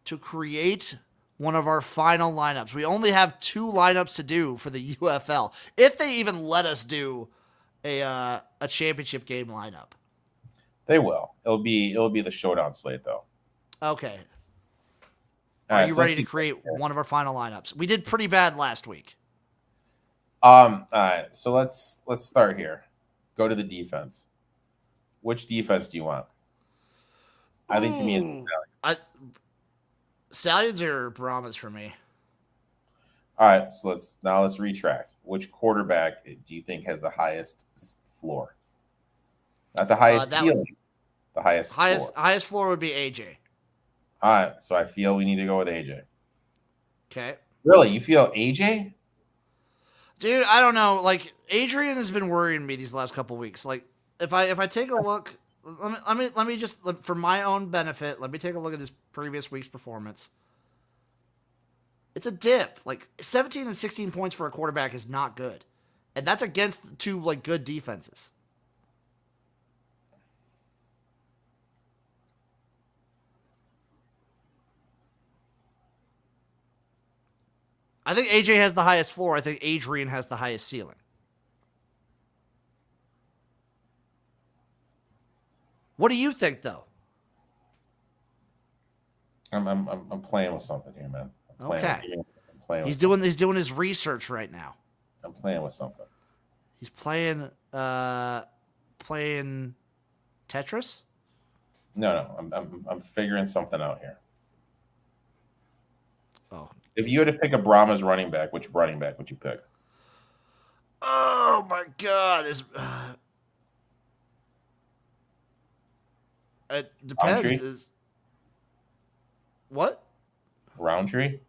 to create one of our final lineups? We only have 2 lineups to do for the UFL, if they even let us do a championship game lineup. They will. It'll be the showdown slate though. Okay. All Are right, you so let's ready to keep create going. one of our final lineups? We did pretty bad last week. All right, so let's start here. Go to the defense. Which defense do you want? I think to me it's Ooh. Stallions or Brahmas for me. all right. So let's retract. Which quarterback do you think has the highest floor? Not the highest ceiling, the highest floor. Highest floor would be AJ. All right, so I feel we need to go with AJ. Okay. Really, you feel AJ? Dude, I don't know. Like Adrian has been worrying me these last couple weeks. Like if I take a look, let me just for my own benefit, let me take a look at his previous week's performance. It's a dip. Like 17 and 16 points for a quarterback is not good, and that's against two like good defenses. I think AJ has the highest floor. I think Adrian has the highest ceiling. What do you think, though? I'm playing with something here, man. He's doing his research right now. I'm playing with something. He's playing Tetris? No, I'm figuring something out here. Oh. If you had to pick a Brahmas running back, which running back would you pick? Oh my God! It depends. Roundtree? What? Roundtree?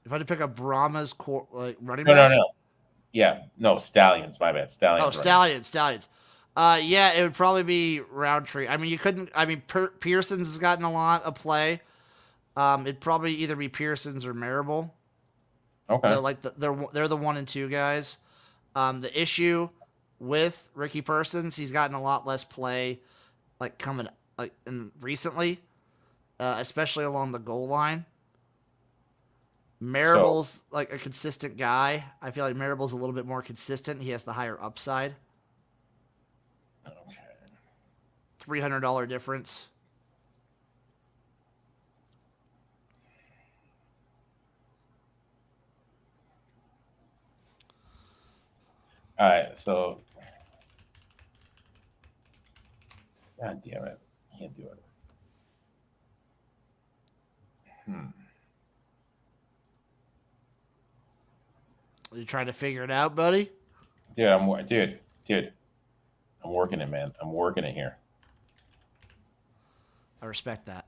If I had to pick a Brahmas running back? No. Yeah, no, Stallions. My bad. Stallions. Oh, Stallions. Yeah, it would probably be Roundtree. I mean, you couldn't. I mean, Pearson's has gotten a lot of play. It'd probably either be Pearson's or Marable. Okay. They're the 1 and 2 guys. The issue with Ricky Persons, he's gotten a lot less play, recently, especially along the goal line. Marable's like a consistent guy. I feel like Marable's a little bit more consistent. He has the higher upside. Okay. $300 difference. All right, so God damn it. Can't do it. Are you trying to figure it out, buddy? Dude, I'm working it, man. I'm working it here. I respect that.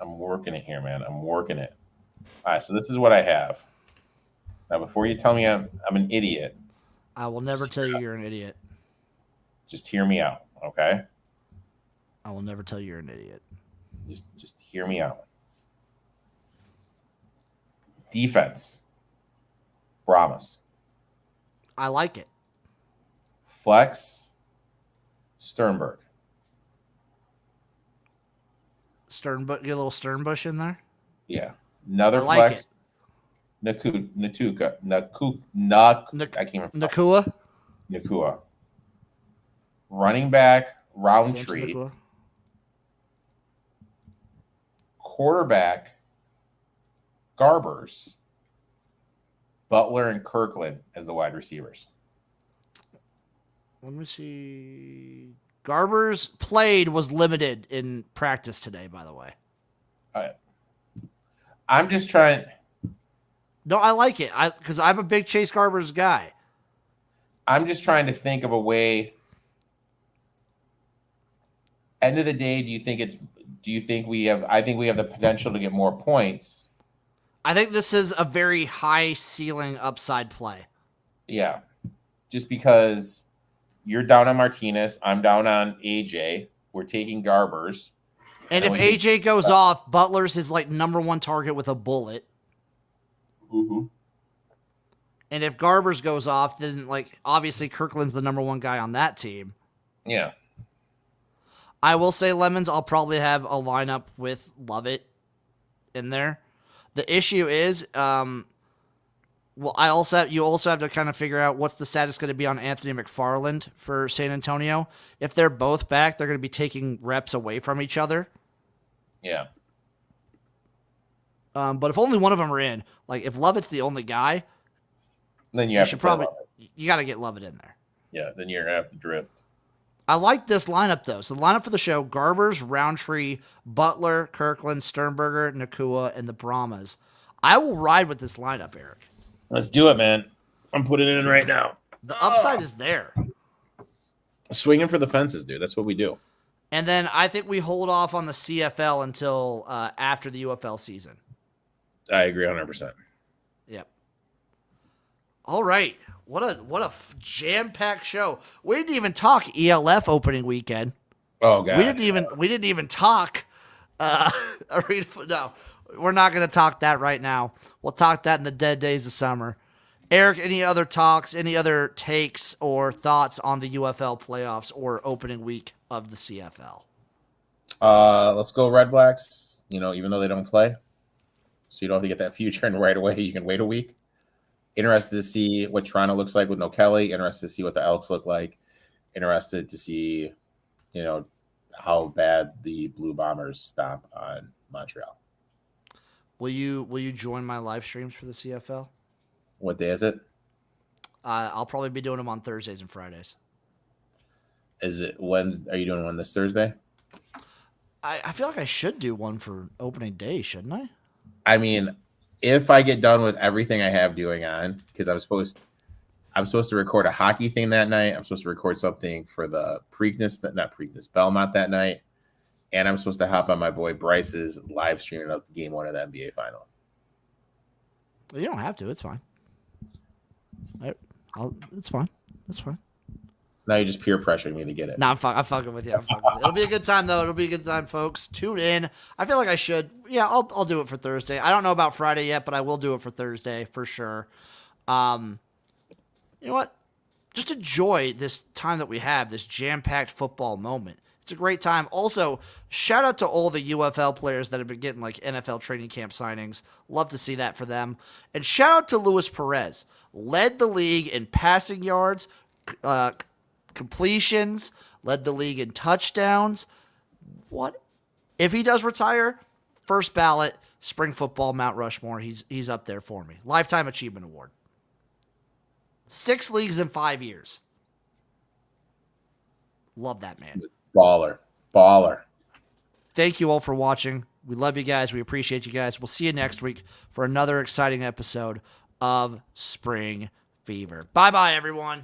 I'm working it here, man. I'm working it. All right, so this is what I have. Now, before you tell me I'm an idiot, I will never tell you you're an idiot. just hear me out, okay? I will never tell you you're an idiot. Just hear me out. Defense. Brahmas. I like it. Flex. Sternberg. Get a little Sternbush in there. Yeah. Another I like flex. Nakua. Running back, Roundtree. Quarterback, Garbers. Butler and Kirkland as the wide receivers. Let me see. Garber's was limited in practice today, by the way. All right. I'm just trying. No, I like it. Because I'm a big Chase Garbers guy. I'm just trying to think of a way. End of the day, I think we have the potential to get more points. I think this is a very high ceiling upside play. Yeah. Just because you're down on Martinez, I'm down on AJ. We're taking Garbers. And if AJ goes off, Butler's his number 1 target with a bullet. Mm-hmm. And if Garbers goes off, then obviously Kirkland's the number 1 guy on that team. Yeah. I will say Lemons, I'll probably have a lineup with Lovett in there. The issue is Well, you also have to kind of figure out what's the status going to be on Anthony McFarland for San Antonio. If they're both back, they're going to be taking reps away from each other. Yeah. But if only one of them are in, like if Lovett's the only guy, Then you should probably you got to get Lovett in there. Yeah, then you're gonna have to drift. I like this lineup though. So the lineup for the show: Garbers, Roundtree, Butler, Kirkland, Sternberger, Nakua, and the Brahmas. I will ride with this lineup, Eric. Let's do it, man. I'm putting it in right now. The upside is there. Swinging for the fences, dude. That's what we do. And then I think we hold off on the CFL until after the UFL season. I agree 100%. Yep. All right. What a jam-packed show. We didn't even talk ELF opening weekend. Oh god. We didn't even talk arena. No, we're not going to talk that right now. We'll talk that in the dead days of summer. Eric, any other talks, any other takes or thoughts on the UFL playoffs or opening week of the CFL? Let's go Red Blacks. Even though they don't play, so you don't have to get that future in right away. You can wait a week. Interested to see what Toronto looks like with no Kelly. Interested to see what the Elks look like. Interested to see, how bad the Blue Bombers stop on Montreal. Will you join my live streams for the CFL? What day is it? I'll probably be doing them on Thursdays and Fridays. Is it Wednesday? Are you doing one this Thursday? I feel like I should do one for opening day, shouldn't I? I mean, if I get done with everything I have doing on, because I'm supposed to record a hockey thing that night. I'm supposed to record something for the Belmont that night. And I'm supposed to hop on my boy Bryce's live stream of game 1 of the NBA Finals. Well, you don't have to. It's fine. It's fine. It's fine. Now you're just peer pressuring me to get it. No, I'm fucking with you. It'll be a good time, though. It'll be a good time, folks. Tune in. I feel like I should. Yeah, I'll do it for Thursday. I don't know about Friday yet, but I will do it for Thursday for sure. You know what? Just enjoy this time that we have, this jam-packed football moment. It's a great time. Also, shout out to all the UFL players that have been getting like NFL training camp signings. Love to see that for them. And shout out to Luis Perez. Led the league in passing yards, completions, led the league in touchdowns. What? If he does retire, first ballot, spring football, Mount Rushmore, he's up there for me. Lifetime Achievement Award. 6 leagues in 5 years. Love that man. Baller. Thank you all for watching. We love you guys. We appreciate you guys. We'll see you next week for another exciting episode of Spring Fever. Bye-bye, everyone.